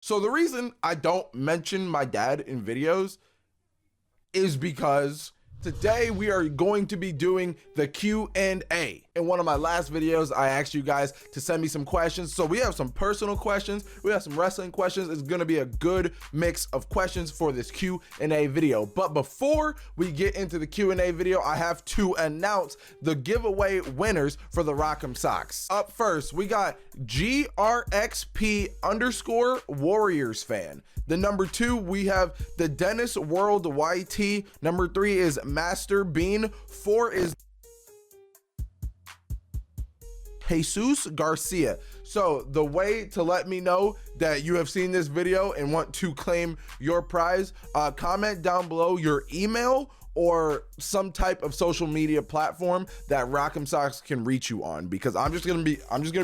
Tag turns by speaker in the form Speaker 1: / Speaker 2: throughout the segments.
Speaker 1: So the reason I don't mention my dad in videos is because today we are going to be doing the Q&A. In one of my last videos, I asked you guys to send me some questions. So we have some personal questions, we have some wrestling questions. It's gonna be a good mix of questions for this Q&A video. But before we get into the Q&A video, I have to announce the giveaway winners for the Rock'em Socks. Up first, we got GRXP_Warriors fan. The number 2, we have the Dennis World YT. Number 3 is Master Bean. 4 is Jesus Garcia. So the way to let me know that you have seen this video and want to claim your prize, comment down below your email or some type of social media platform that Rock'em Socks can reach you on, because I'm just gonna be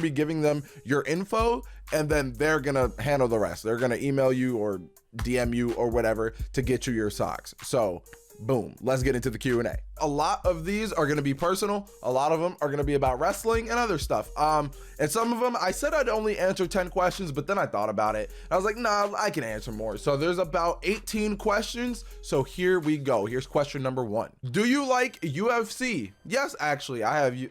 Speaker 1: giving them your info, and then they're gonna handle the rest. They're gonna email you or DM you or whatever to get you your socks. So boom, let's get into the Q&A. A lot of these are going to be personal. A lot of them are going to be about wrestling and other stuff. And some of them, I said I'd only answer 10 questions, but then I thought about it. I was like, nah, I can answer more. So there's about 18 questions. So here we go. Here's question number 1. Do you like UFC? Yes, actually, I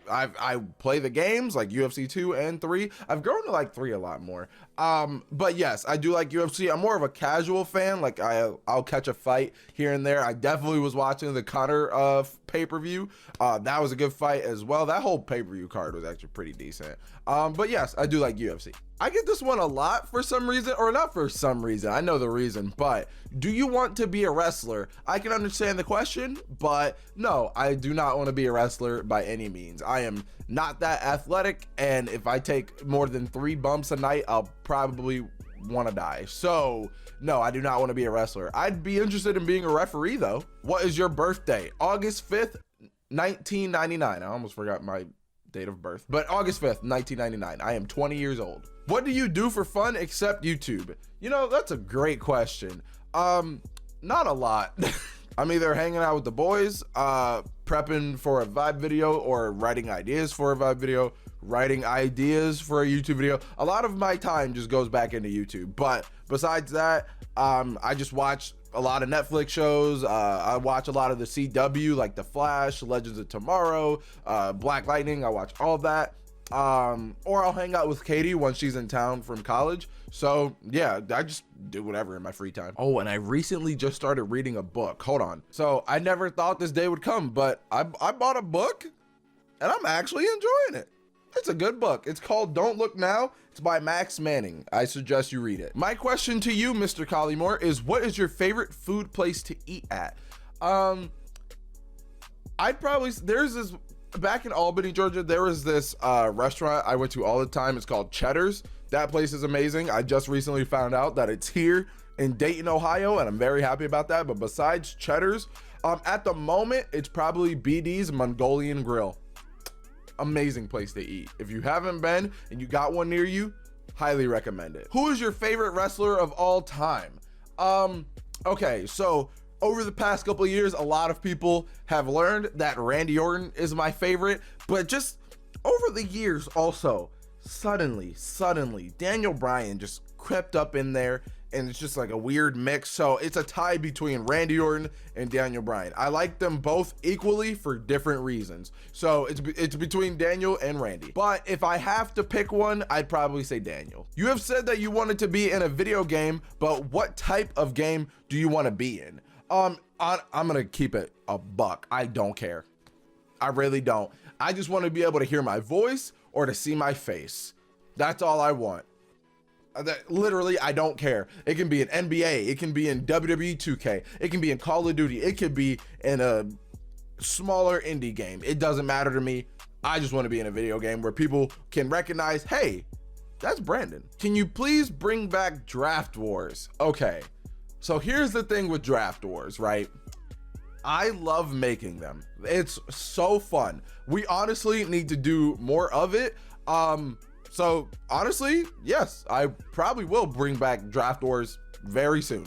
Speaker 1: play the games like UFC 2 and 3. I've grown to like 3 a lot more. But yes, I do like UFC. I'm more of a casual fan. Like I'll catch a fight here and there. I definitely was watching the Conor pay-per-view. That was a good fight as well. That whole pay-per-view card was actually pretty decent. But yes, I do like UFC. I get this one a lot for some reason, or not for some reason, I know the reason, but do you want to be a wrestler? I can understand the question, but no, I do not want to be a wrestler by any means. I am not that athletic, and if I take more than 3 bumps a night, I'll probably want to die. So no, I do not want to be a wrestler. I'd be interested in being a referee though. What is your birthday? August 5th, 1999. I almost forgot my date of birth, but August 5th, 1999. I am 20 years old. What do you do for fun except YouTube? You know, that's a great question. Not a lot. I'm either hanging out with the boys, prepping for a vibe video, or writing ideas for a vibe video, writing ideas for a YouTube video. A lot of my time just goes back into YouTube. But besides that, I just watch a lot of Netflix shows. I watch a lot of the CW, like The Flash, Legends of Tomorrow, Black Lightning. I watch all that. Or I'll hang out with Katie once she's in town from college. So yeah, I just do whatever in my free time. Oh, and I recently just started reading a book. Hold on. So I never thought this day would come, but I bought a book and I'm actually enjoying it. It's a good book. It's called Don't Look Now. It's by Max Manning. I suggest you read it. My question to you, Mr. Collymore, is what is your favorite food place to eat at? There's this, back in Albany, Georgia, there was this restaurant I went to all the time. It's called Cheddar's. That place is amazing. I just recently found out that it's here in Dayton, Ohio, and I'm very happy about that. But besides Cheddar's, at the moment, it's probably BD's Mongolian Grill. Amazing place to eat. If you haven't been and you got one near you, highly recommend it. Who is your favorite wrestler of all time? Okay, so over the past couple of years, a lot of people have learned that Randy Orton is my favorite, but just over the years also, suddenly, Daniel Bryan just crept up in there, and it's just like a weird mix. So it's a tie between Randy Orton and Daniel Bryan. I like them both equally for different reasons. So it's between Daniel and Randy. But if I have to pick one, I'd probably say Daniel. You have said that you wanted to be in a video game, but what type of game do you want to be in? I'm gonna keep it a buck. I don't care. I really don't. I just want to be able to hear my voice or to see my face. That's all I want. Literally, I don't care. It can be in NBA, it can be in WWE 2K, it can be in Call of Duty, it could be in a smaller indie game. It doesn't matter to me. I just want to be in a video game where people can recognize, hey, that's Brandon. Can you please bring back Draft Wars? Okay, so here's the thing with Draft Wars, right? I love making them. It's so fun. We honestly need to do more of it. So honestly, yes, I probably will bring back Draft Wars very soon.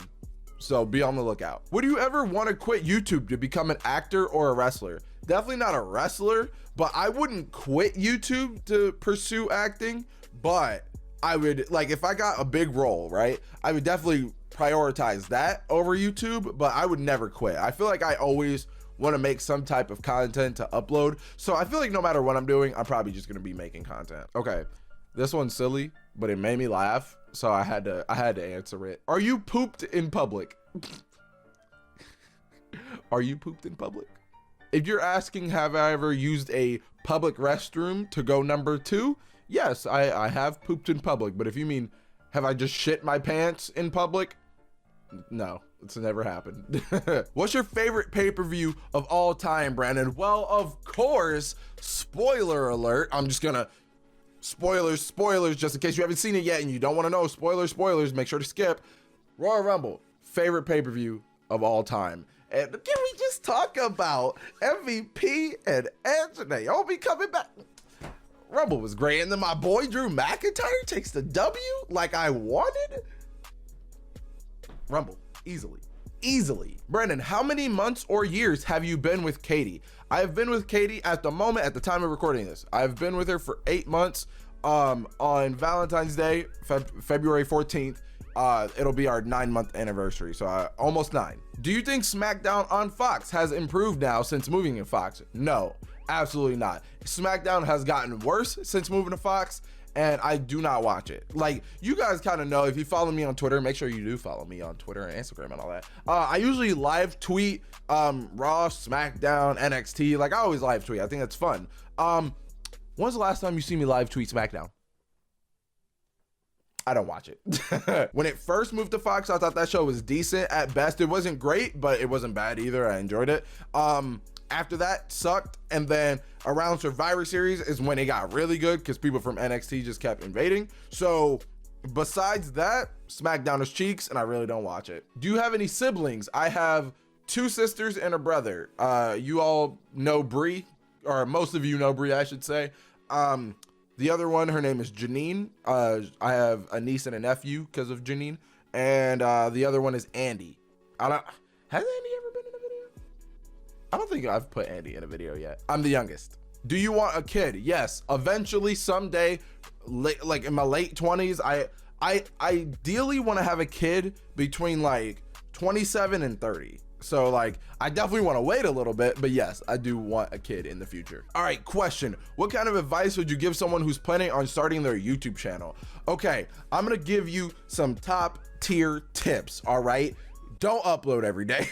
Speaker 1: So be on the lookout. Would you ever want to quit YouTube to become an actor or a wrestler? Definitely not a wrestler, but I wouldn't quit YouTube to pursue acting, but I would, like, if I got a big role, right, I would definitely prioritize that over YouTube, but I would never quit. I feel like I always want to make some type of content to upload. So I feel like no matter what I'm doing, I'm probably just going to be making content. Okay, this one's silly, but it made me laugh, so I had to answer it. Are you pooped in public? Are you pooped in public? If you're asking, have I ever used a public restroom to go number 2? Yes, I have pooped in public, but if you mean, have I just shit my pants in public? No, it's never happened. What's your favorite pay-per-view of all time, Brandon? Well, of course, spoiler alert. I'm just gonna, spoilers, just in case you haven't seen it yet and you don't wanna know, spoilers, make sure to skip. Royal Rumble, favorite pay-per-view of all time. And can we just talk about MVP and Anthony? I'll be coming back. Rumble was great, and then my boy Drew McIntyre takes the W like I wanted. Rumble, easily. Brandon, how many months or years have you been with Katie? I have been with Katie at the time of recording this. I've been with her for 8 months. On Valentine's Day, February 14th, it'll be our 9-month anniversary, so almost 9. Do you think Smackdown on Fox has improved now since moving to Fox? No, absolutely not. Smackdown has gotten worse since moving to Fox, and I do not watch it. Like, you guys kind of know, if you follow me on Twitter, make sure you do follow me on Twitter and Instagram and all that. I usually live tweet Raw, Smackdown, NXT. Like, I always live tweet. I think that's fun. When's the last time you see me live tweet Smackdown? I don't watch it. When it first moved to Fox, I thought that show was decent at best. It wasn't great, but it wasn't bad either. I enjoyed it. After that, sucked. And then around Survivor Series is when it got really good because people from NXT just kept invading. So besides that, SmackDown is cheeks, and I really don't watch it. Do you have any siblings? I have 2 sisters and a brother. You all know Bree, or most of you know Bree, I should say. The other one, her name is Janine. I have a niece and a nephew because of Janine. And the other one is Andy. Has Andy ever been in a video? I don't think I've put Andy in a video yet. I'm the youngest. Do you want a kid? Yes. Eventually, someday, like in my late 20s, I ideally want to have a kid between like 27 and 30. So like, I definitely want to wait a little bit, but yes, I do want a kid in the future. All right, question. What kind of advice would you give someone who's planning on starting their YouTube channel? Okay, I'm going to give you some top tier tips. All right. Don't upload every day.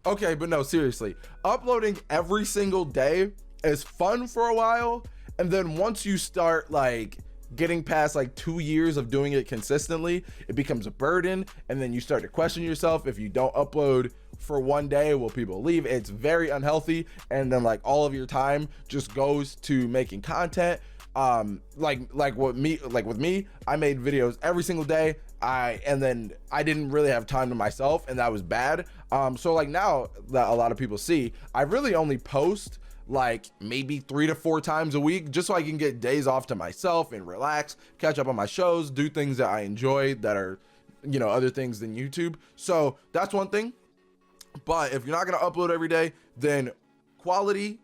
Speaker 1: Okay, but no, seriously, uploading every single day is fun for a while. And then once you start like getting past like 2 years of doing it consistently, it becomes a burden. And then you start to question yourself. If you don't upload for one day, will people leave? It's very unhealthy. And then like all of your time just goes to making content. Like with me, I made videos every single day. And then I didn't really have time to myself, and that was bad. So like now that a lot of people see, I really only post like maybe 3 to 4 times a week, just so I can get days off to myself and relax, catch up on my shows, do things that I enjoy that are, you know, other things than YouTube. So that's one thing. But if you're not going to upload every day, then quality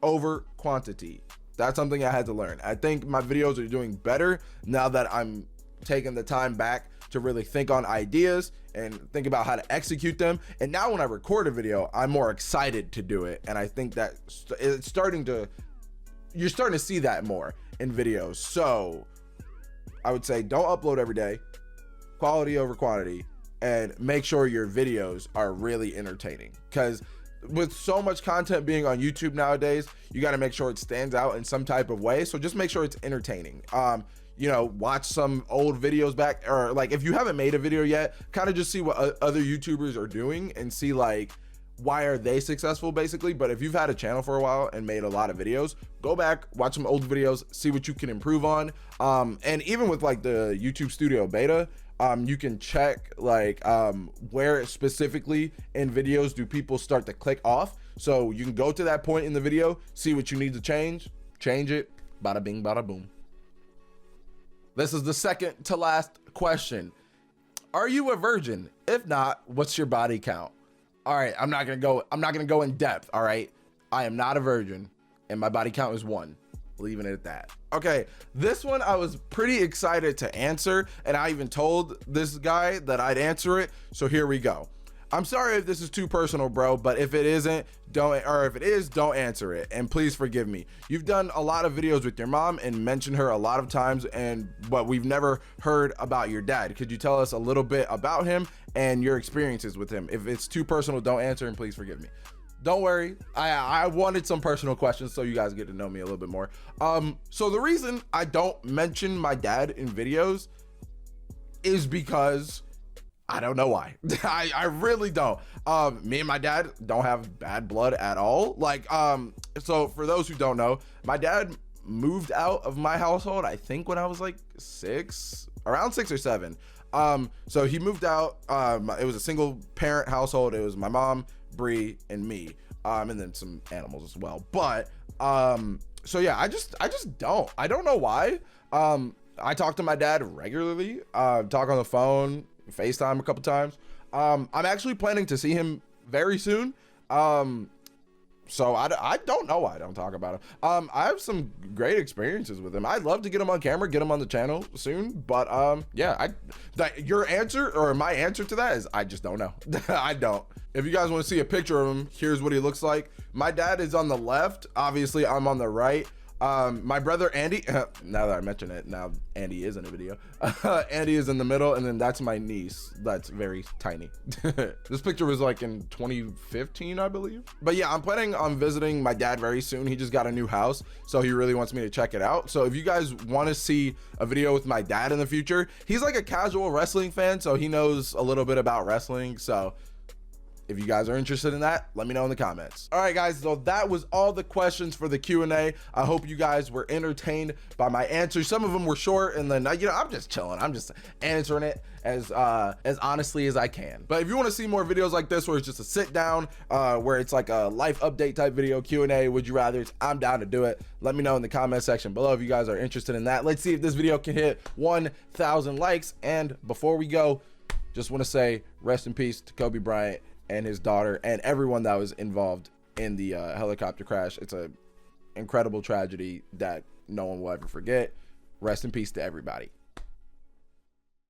Speaker 1: over quantity. That's something I had to learn. I think my videos are doing better now that I'm taking the time back to really think on ideas and think about how to execute them. And now when I record a video, I'm more excited to do it. And I think that you're starting to see that more in videos. So I would say don't upload every day, quality over quantity, and make sure your videos are really entertaining. Because with so much content being on YouTube nowadays, you got to make sure it stands out in some type of way. So just make sure it's entertaining. You know, watch some old videos back, or like if you haven't made a video yet, kind of just see what other YouTubers are doing and see like why are they successful basically. But if you've had a channel for a while and made a lot of videos, go back, watch some old videos, see what you can improve on. And even with like the YouTube Studio Beta, you can check like where specifically in videos do people start to click off. So you can go to that point in the video, see what you need to change it, bada bing, bada boom. This is the second to last question. Are you a virgin? If not, what's your body count? All right, I'm not gonna go in depth. All right, I am not a virgin, and my body count is 1. leaving it at that. Okay, this one I was pretty excited to answer, and I even told this guy that I'd answer it. So here we go. I'm sorry if this is too personal, bro, but if it isn't, don't, or if it is, don't answer it. And please forgive me. You've done a lot of videos with your mom and mentioned her a lot of times, but we've never heard about your dad. Could you tell us a little bit about him and your experiences with him? If it's too personal, don't answer, and please forgive me. Don't worry, I wanted some personal questions so you guys get to know me a little bit more. So the reason I don't mention my dad in videos is because I don't know why. I really don't. Me and my dad don't have bad blood at all. Like, so for those who don't know, my dad moved out of my household, I think when I was like around 6 or 7. So he moved out. It was a single parent household. It was my mom, Bree, and me, and then some animals as well. But so yeah, I just don't know why. I talk to my dad regularly, talk on the phone, FaceTime a couple times. I'm actually planning to see him very soon. So I don't know why I don't talk about him. I have some great experiences with him. I'd love to get him on camera, get him on the channel soon. But yeah, your answer, or my answer to that is I just don't know. I don't. If you guys want to see a picture of him, here's what he looks like. My dad is on the left. Obviously, I'm on the right. My brother Andy, now that I mention it, now Andy is in a video. Andy is in the middle, and then that's my niece. That's very tiny. This picture was like in 2015, I believe. But yeah, I'm planning on visiting my dad very soon. He just got a new house, so he really wants me to check it out. So if you guys want to see a video with my dad in the future, he's like a casual wrestling fan, so he knows a little bit about wrestling. So if you guys are interested in that, let me know in the comments. All right, guys, so that was all the questions for the Q&A. I hope you guys were entertained by my answers. Some of them were short, and then, you know, I'm just chilling. I'm just answering it as honestly as I can. But if you want to see more videos like this, where it's just a sit down, where it's like a life update type video, Q&A, would you rather, I'm down to do it. Let me know in the comment section below if you guys are interested in that. Let's see if this video can hit 1,000 likes. And before we go, just want to say rest in peace to Kobe Bryant and his daughter and everyone that was involved in the helicopter crash. It's an incredible tragedy that no one will ever forget. Rest in peace to everybody.